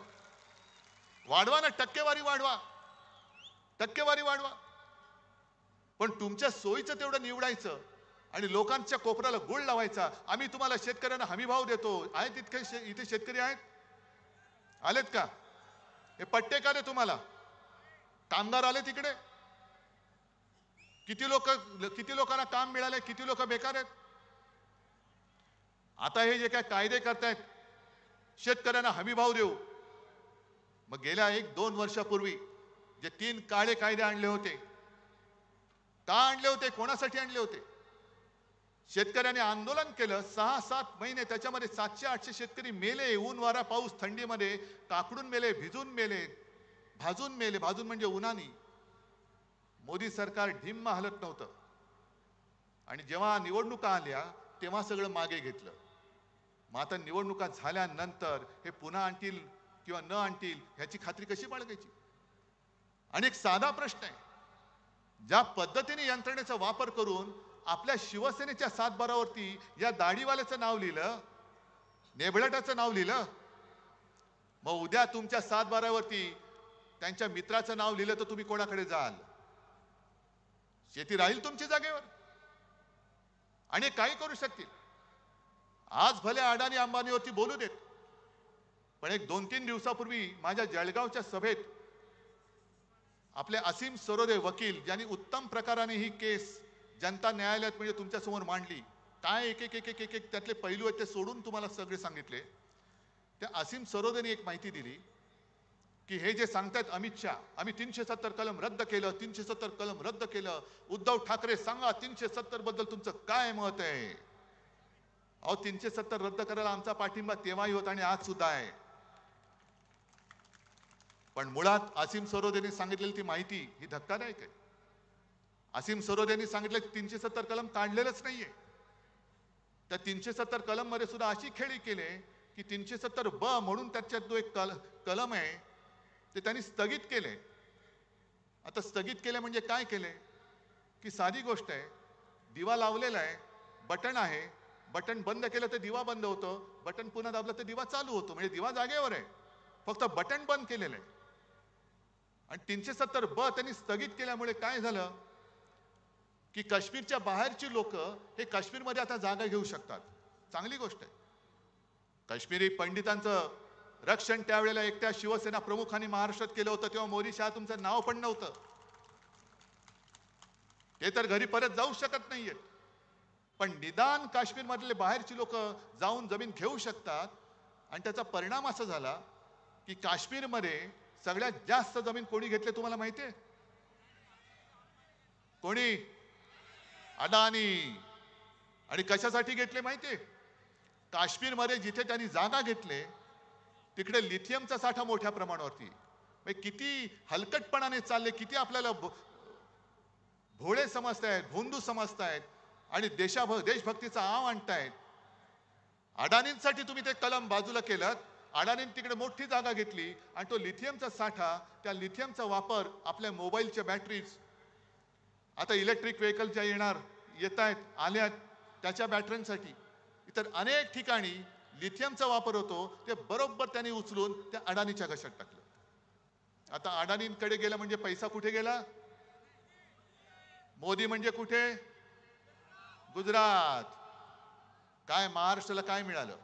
वाढवा ना, टक्केवारी वाढवा. पण तुमच्या सोयीचं तेवढं निवडायचं आणि लोकांच्या कोपऱ्याला गुळ लावायचा. आम्ही तुम्हाला शेतकऱ्यांना हमी भाव देतो. आहेत इथे शेतकरी आहेत? आलेत का? हे पट्टे का रे तुम्हाला? कामगार आले तिकडे? किती लोकांना काम मिळाले, किती लोक बेकार आहेत? आता हे जे काय कायदे करतायत, शेतकऱ्यांना हमी भाव देऊ, मग गेल्या 1-2 वर्षापूर्वी जे 3 काळे कायदे आणले होते, का आणले होते? कोणासाठी आणले होते? शेतकऱ्यांनी आंदोलन केलं 6-7 महिने, त्याच्यामध्ये 700-800 शेतकरी मेले. ऊन वारा पाऊस थंडीमध्ये काकडून मेले, भिजून मेले, भाजून म्हणजे उन्हानी. मोदी सरकार ढिम्म हलत नव्हतं, आणि जेव्हा निवडणुका आल्या तेव्हा सगळं मागे घेतलं. मग आता निवडणुका झाल्यानंतर हे पुन्हा आणतील किंवा न आणतील ह्याची खात्री कशी बाळगायची? आणि एक साधा प्रश्न आहे, ज्या पद्धतीने यंत्रणेचा वापर करून आपल्या शिवसेनेच्या 7-12वरती या दाढीवाल्याचं नाव लिहिलं, नेबळटाचं नाव लिहिलं, मग उद्या तुमच्या 7-12वरती त्यांच्या मित्राचं नाव लिहिलं तर तुम्ही कोणाकडे जाल? शेती राहील तुमच्या जागेवर? आणि काही करू शकतील. आज भले अडाणी अंबानीवरती बोलू देत, पण एक 2-3 दिवसापूर्वी माझ्या जळगावच्या सभेत आपले असीम सरोदे वकील, ज्यांनी उत्तम प्रकाराने ही केस जनता न्यायालयात म्हणजे तुमच्यासमोर मांडली, काय एक एक एक एक एक एक त्यातले पैलू आहेत ते सोडून तुम्हाला सगळे सांगितले. त्या असीम सरोदेने एक माहिती दिली की हे जे सांगतायत अमित शहा, आम्ही 370 कलम रद्द केलं, 370 कलम रद्द केलं. उद्धव ठाकरे सांगा 370 बद्दल तुमचं काय मत आहे? अहो 370 रद्द करायला आमचा पाठिंबा तेव्हाही होता आणि आज सुद्धा आहे. पण मुळात असीम सरोदेने सांगितलेली ती माहिती ही धक्कादायक आहे. असीम सरोदेने सांगितलं की 370 कलम काढलेलंच नाहीये. त्या 370 कलम मध्ये सुद्धा अशी खेळी केले की 370 ब म्हणून त्याच्यात जो एक कलम आहे ते त्यांनी स्थगित केले. आता स्थगित केले म्हणजे काय केले की साधी गोष्ट आहे, दिवा लावलेला आहे, बटन आहे, बटन बंद केलं तर दिवा बंद होतो, बटन पुन्हा दाबलं तर दिवा चालू होतो, म्हणजे दिवा जागेवर आहे, फक्त बटन बंद केलेलं आहे. आणि 370 ब त्यांनी स्थगित केल्यामुळे काय झालं की काश्मीरच्या बाहेरची लोक हे काश्मीरमध्ये आता जागा घेऊ शकतात. चांगली गोष्ट आहे. काश्मीरी पंडितांचं रक्षण त्यावेळेला एकट्या शिवसेना प्रमुखांनी महाराष्ट्रात केलं होतं, तेव्हा मोदी शहा तुमचं नाव पण नव्हतं. ते तर घरी परत जाऊ शकत नाहीयेत, पण निदान काश्मीरमधले बाहेरची लोक जाऊन जमीन घेऊ शकतात. आणि त्याचा परिणाम असा झाला की काश्मीरमध्ये सगळ्यात जास्त जमीन कोणी घेतली तुम्हाला माहितीये? कोणी? अडाणी. आणि कशासाठी घेतले माहितीये? काश्मीरमध्ये जिथे त्यांनी जागा घेतले तिकडे लिथियमचा साठा मोठ्या प्रमाणावरती. किती हलकटपणाने चालले, किती आपल्याला भोळे समजतायत, भोंदू समजतायत आणि देशभक्तीचा आव आणतायत. अडाणींसाठी तुम्ही ते कलम बाजूला केलं. अडाणींनी तिकडे मोठी जागा घेतली आणि तो लिथियमचा साठा, त्या लिथियमचा वापर आपल्या मोबाईलच्या बॅटरीज, आता इलेक्ट्रिक व्हेकलच्या येत आहेत, आल्यात, त्याच्या बॅटऱ्यांसाठी इतर अनेक ठिकाणी लिथियमचा वापर होतो. ते बरोबर त्यांनी उचलून त्या अडाणीच्या घशात टाकलं. आता अडाणींकडे गेला म्हणजे पैसा कुठे गेला? मोदी म्हणजे कुठे? गुजरात. काय महाराष्ट्राला काय मिळालं?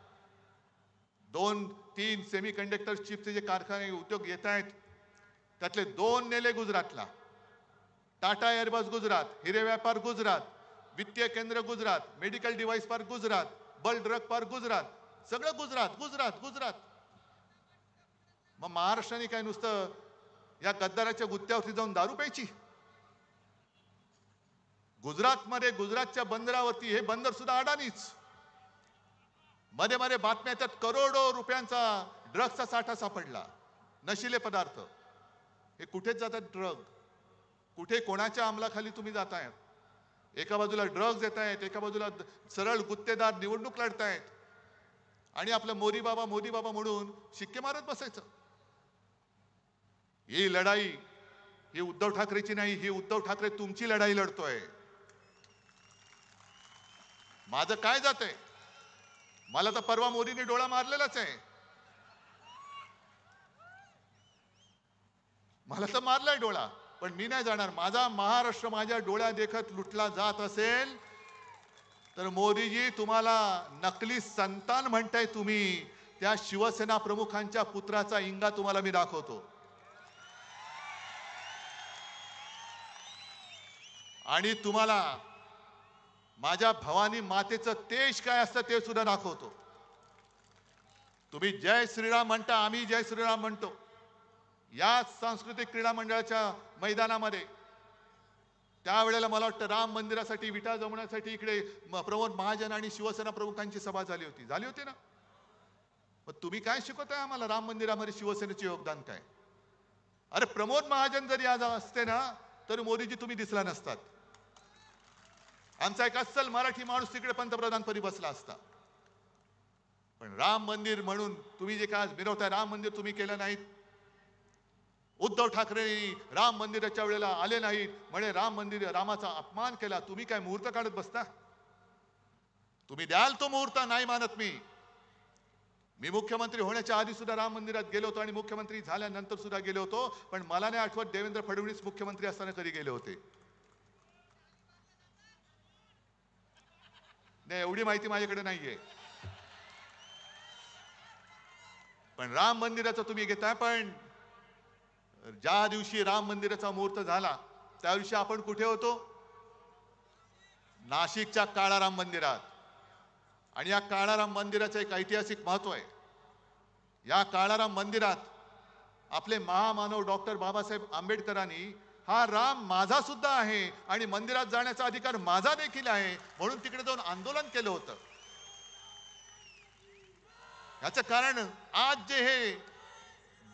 2-3 सेमीकंडक्टर चिपचे जे कारखाने उद्योग येत आहेत त्यातले 2 नेले गुजरातला. टाटा एअरबस गुजरात, हिरे व्यापार गुजरात, वित्तीय केंद्र Gujarat, medical device park Gujarat, बल ड्रग पार्क गुजरात, सगळं गुजरात गुजरात गुजरात. मग महाराष्ट्राने काय नुसतं या गद्दाराच्या गुत्त्यावरती जाऊन दारू प्यायची? गुजरातमध्ये गुजरातच्या बंदरावरती हे बंदर सुद्धा अडाणीच. मध्ये मध्ये बातम्या येतात करोडो रुपयांचा ड्रग्सचा साठा सापडला, नशिले पदार्थ. हे कुठेच जातात ड्रग? कुठे कोणाच्या अंमलाखाली तुम्ही जातायत? एका बाजूला ड्रग्ज येत आहेत, एका बाजूला सरळ गुत्तेदार निवडणूक लढतायत आणि आपलं मोदी बाबा म्हणून शिक्के मारत बसायचं. ही लढाई ही उद्धव ठाकरेची नाही, ही उद्धव ठाकरे तुमची लढाई लढतोय. माझं काय जातंय? मला तर परवा मोदींनी डोळा मारलेलाच आहे. मला तर मारलाय डोळा, पण मी नाही जाणार. माझा महाराष्ट्र माझ्या डोळ्या देखत लुटला जात असेल तर मोदीजी तुम्हाला नकली संतान म्हणताय तुम्ही, त्या शिवसेना प्रमुखांच्या पुत्राचा इंगा तुम्हाला मी दाखवतो. आणि तुम्हाला माझ्या भवानी मातेचं तेज काय असतं ते सुद्धा दाखवतो. तुम्ही जय श्रीराम म्हणता, आम्ही जय श्रीराम म्हणतो. या सांस्कृतिक क्रीडा मंडळाच्या मैदानामध्ये त्यावेळेला मला वाटतं राम मंदिरासाठी विटा जमण्यासाठी इकडे प्रमोद महाजन आणि शिवसेना प्रमुखांची सभा झाली होती ना? मग तुम्ही काय शिकवताय आम्हाला राम मंदिरामध्ये शिवसेनेचे योगदान काय? अरे प्रमोद महाजन जरी आज असते ना तर मोदीजी तुम्ही दिसला नसतात. आमचा एक अस्सल मराठी माणूस तिकडे पंतप्रधानपदी बसला असता. पण राम मंदिर म्हणून तुम्ही जे काय मिरवताय, राम मंदिर तुम्ही केलं नाहीत. उद्धव ठाकरे राम मंदिराच्या वेळेला आले नाहीत, म्हणे रामाचा अपमान केला. तुम्ही काय मुहूर्त काढत बसता? तुम्ही द्याल तो मुहूर्त, नाही मानत मी मुख्यमंत्री होण्याच्या आधी सुद्धा राम मंदिरात गेलो होतो आणि मुख्यमंत्री झाल्यानंतर सुद्धा गेलो होतो. पण मला नाही आठवत देवेंद्र फडणवीस मुख्यमंत्री असताना कधी गेले होते. नाही, एवढी माहिती माझ्याकडे नाहीये. पण राम मंदिराचं तुम्ही घेताय. पण ज्या दिवशी राम मंदिराचा मुहूर्त झाला त्या दिवशी आपण कुठे होतो? नाशिकच्या काळाराम मंदिरात. आणि या काळाराम मंदिराचं एक ऐतिहासिक महत्व आहे. या काळाराम मंदिरात आपले महामानव डॉक्टर बाबासाहेब आंबेडकरांनी हा राम माझा सुद्धा आहे आणि मंदिरात जाण्याचा अधिकार माझा देखील आहे म्हणून तिकडे जाऊन आंदोलन केलं होतं. याचं कारण आज जे हे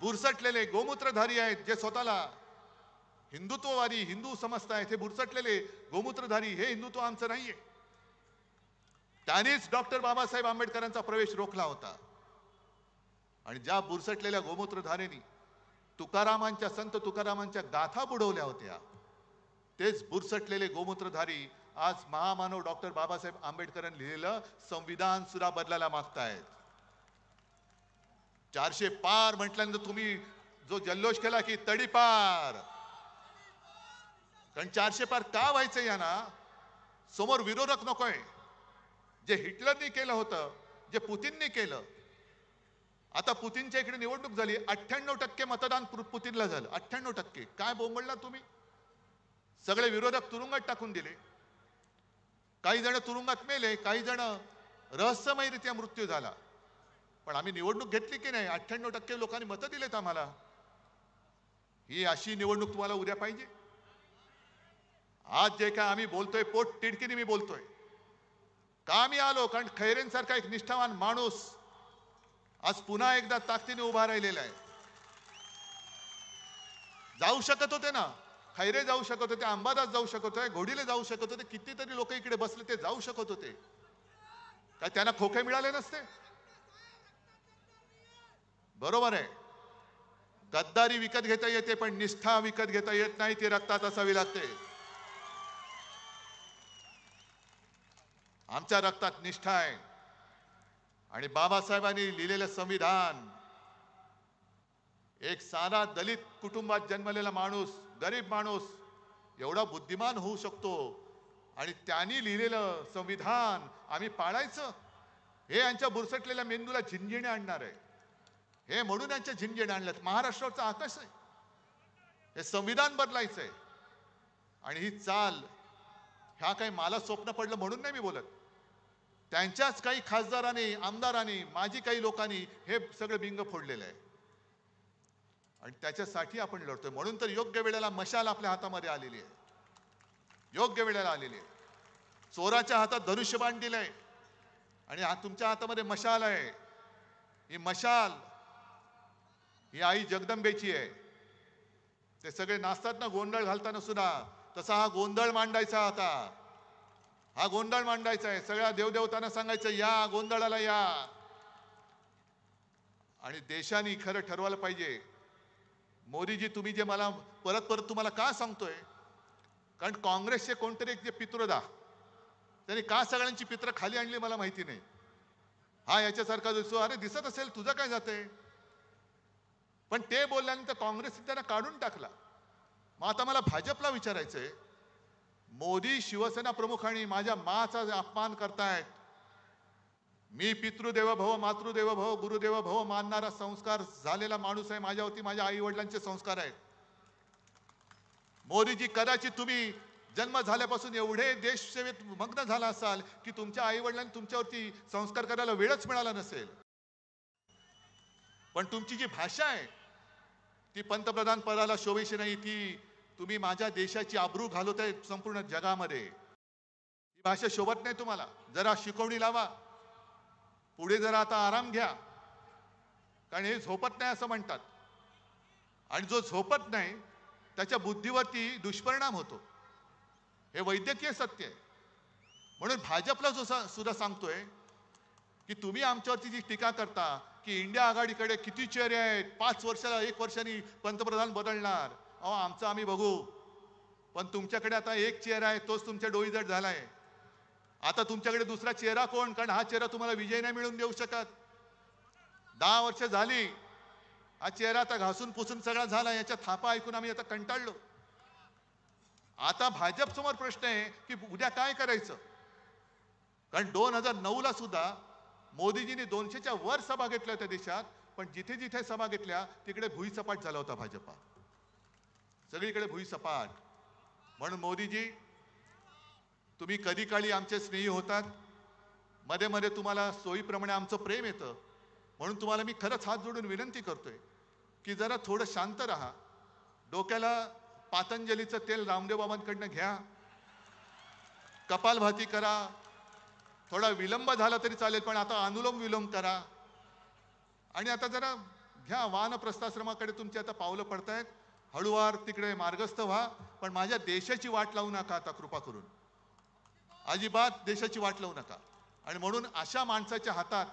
बुरसटलेले गोमूत्रधारी आहेत, जे स्वतःला हिंदुत्ववादी हिंदू समजतायत, हे बुरसटलेले गोमूत्रधारी, हे हिंदुत्व आमचं नाहीये. त्यांनीच डॉक्टर बाबासाहेब आंबेडकरांचा प्रवेश रोखला होता. आणि ज्या बुरसटलेल्या गोमूत्रधारेनी तुकारामांच्या संत तुकारामांच्या गाथा बुडवल्या होत्या, तेच बुरसटलेले गोमूत्रधारी आज महामानव डॉक्टर बाबासाहेब आंबेडकरांनी लिहिलेलं संविधान सुद्धा बदलायला मागतायत. 400 पार म्हटल्यानंतर तुम्ही जो जल्लोष केला की तडीपार, कारण 400 पार का व्हायचं यांना? समोर विरोधक नकोय. जे हिटलरनी केलं होतं, जे पुतीननी केलं. आता पुतीनच्या इकडे निवडणूक झाली, 98% मतदान पुतीनला झालं. 98%. काय बोंबळला तुम्ही? सगळे विरोधक तुरुंगात टाकून दिले. काही जण तुरुंगात मेले, काही जण रहस्यमयरित्या मृत्यू झाला. पण आम्ही निवडणूक घेतली की नाही? 98% लोकांनी मतं दिलेत आम्हाला. ही अशी निवडणूक तुम्हाला उद्या पाहिजे? आज जे काय आम्ही बोलतोय, पोट तिडकीने मी बोलतोय. का मी आलो? कारण खैरेंसारखा एक निष्ठावान माणूस आज पुन्हा एकदा ताकदीने उभा राहिलेला आहे. जाऊ शकत होते ना, खैरे जाऊ शकत होते, अंबादास जाऊ शकत होते, घोडीले जाऊ शकत होते, कितीतरी लोक इकडे बसले ते जाऊ शकत होते. काय त्यांना खोके मिळाले नसते? बरोबर आहे, गद्दारी विकत घेता येते पण निष्ठा विकत घेता येत नाही. ती रक्तात असावी लागते. आमच्या रक्तात निष्ठा आहे. आणि बाबासाहेबांनी लिहिलेलं संविधान, एक साधा दलित कुटुंबात जन्मलेला माणूस, गरीब माणूस एवढा बुद्धिमान होऊ शकतो आणि त्यांनी लिहिलेलं संविधान आम्ही पाळायचं, हे यांच्या बुरसटलेल्या मेंदूला झिंझिण्या आणणार आहे. हे म्हणून यांच्या झिंझिण्या आणल्यात. महाराष्ट्राचा आकाश आहे, हे संविधान बदलायचं आहे. आणि ही चाल, ह्या काही मला स्वप्न पडलं म्हणून नाही मी बोलत. त्यांच्याच काही खासदारांनी, आमदारांनी, माजी काही लोकांनी हे सगळं बिंग फोडलेलं आहे. आणि त्याच्यासाठी आपण लढतोय. म्हणून तर योग्य वेळेला मशाल आपल्या हातामध्ये आलेली आहे. योग्य वेळेला आलेली आहे. चोराच्या हातात धनुष्यबाण दिलंय आणि तुमच्या हातामध्ये मशाल आहे. ही मशाल ही आई जगदंबेची आहे. ते सगळे नाचतात ना गोंधळ घालताना सुद्धा, तसा हा गोंधळ मांडायचा आता. हा गोंधळ मांडायचा आहे. सगळ्या देवदेवतांना सांगायचं या गोंधळाला या. आणि देशाने खरं ठरवायला पाहिजे. मोदीजी, तुम्ही जे मला परत परत तुम्हाला का सांगतोय? कारण काँग्रेसचे कोणतरी एक जे पितृदा, त्यांनी का सगळ्यांची पित्र खाली आणली मला माहिती नाही. हा याच्यासारखा दिसतो. अरे दिसत असेल, तुझं काय जातंय? पण ते बोलल्यानंतर काँग्रेसने त्यांना काढून टाकला. मग आता मला भाजपला विचारायचंय, मोदी शिवसेना प्रमुखांनी माझ्या माचा अपमान करतायत. मी पितृदेव भव, मातृदेव भव, गुरुदेव भव मानणारा संस्कार झालेला माणूस आहे. माझ्यावरती माझ्या आई वडिलांचे संस्कार आहेत. मोदीजी, कदाचित तुम्ही जन्म झाल्यापासून एवढे देशसेवेत मग्न झाला असाल की तुमच्या आई वडिलांनी तुमच्यावरती संस्कार करायला वेळच मिळाला नसेल. पण तुमची जी भाषा आहे ती पंतप्रधान पदाला शोभेशी नाही. ती तुम्ही माझ्या देशाची आबरू घालवत आहे संपूर्ण जगामध्ये. ही भाषा शोभत नाही तुम्हाला. जरा शिकवणी लावा. पुढे जरा आता आराम घ्या. कारण हे झोपत नाही असं म्हणतात. आणि जो झोपत नाही त्याच्या बुद्धीवरती दुष्परिणाम होतो. हे वैद्यकीय सत्य आहे. म्हणून भाजपला जो सुद्धा सांगतोय की तुम्ही आमच्यावरती जी टीका करता की इंडिया आघाडीकडे किती चेहरे आहेत, 5 वर्षाला 1 वर्षांनी पंतप्रधान बदलणार. अहो, आमचं आम्ही बघू. पण तुमच्याकडे आता एक चेहरा आहे, तोच तुमच्या डोईजड झालाय. आता तुमच्याकडे दुसरा चेहरा कोण? कारण हा चेहरा तुम्हाला विजय नाही मिळवून देऊ शकत. 10 वर्ष झाली, हा चेहरा आता घासून पुसून सगळा झाला. याच्या थापा ऐकून आम्ही आता कंटाळलो. आता भाजप समोर प्रश्न आहे की उद्या काय करायचं. कारण 2009ला सुद्धा मोदीजींनी 200च्या वर सभा घेतल्या होत्या देशात. पण जिथे जिथे सभा घेतल्या तिकडे भुईसपाट झाला होता भाजपा, सगळीकडे भुईसपाट. म्हणून मोदीजी, तुम्ही कधी काळी आमचे स्नेही होतात, मध्ये मध्ये तुम्हाला सोयीप्रमाणे आमचं प्रेम येतं, म्हणून तुम्हाला मी खरंच हात जोडून विनंती करतोय की जरा थोडं शांत राहा. डोक्याला पातंजलीचं तेल रामदेव बाबांकडनं घ्या, कपालभाती करा. थोडा विलंब झाला तरी चालेल, पण आता अनुलोम विलोम करा. आणि आता जरा घ्या, वानप्रस्थाश्रमाकडे तुमची आता पावलं पडतायत, हळूवार तिकडे मार्गस्थ व्हा. पण माझ्या देशाची वाट लावू नका आता, कृपा करून अजिबात देशाची वाट लावू नका. आणि म्हणून अशा माणसाच्या हातात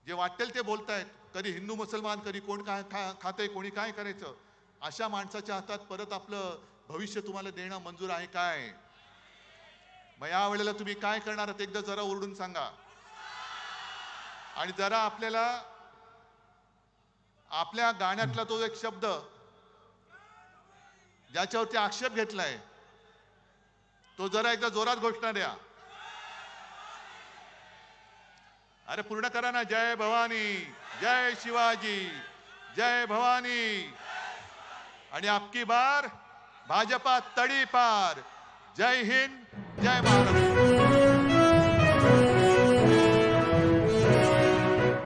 जे वाटेल ते बोलतायत, कधी हिंदू मुसलमान, कधी कोण काय खातंय, कोणी काय करायचं, अशा माणसाच्या हातात परत आपलं भविष्य तुम्हाला देणं मंजूर आहे काय? मग या वेळेला तुम्ही काय करणार आहात एकदा जरा ओरडून सांगा. आणि जरा आपल्याला आपल्या गाण्यातला तो एक शब्द ज्याच्यावरती आक्षेप घेतलाय तो जरा एकदा जोरात घोषणा द्या. अरे पूर्ण करा ना. जय भवानी, जय शिवाजी, जय भवानी. आणि अबकी बार भाजपा तडीपार. जय हिंद, जय महाराष्ट्र.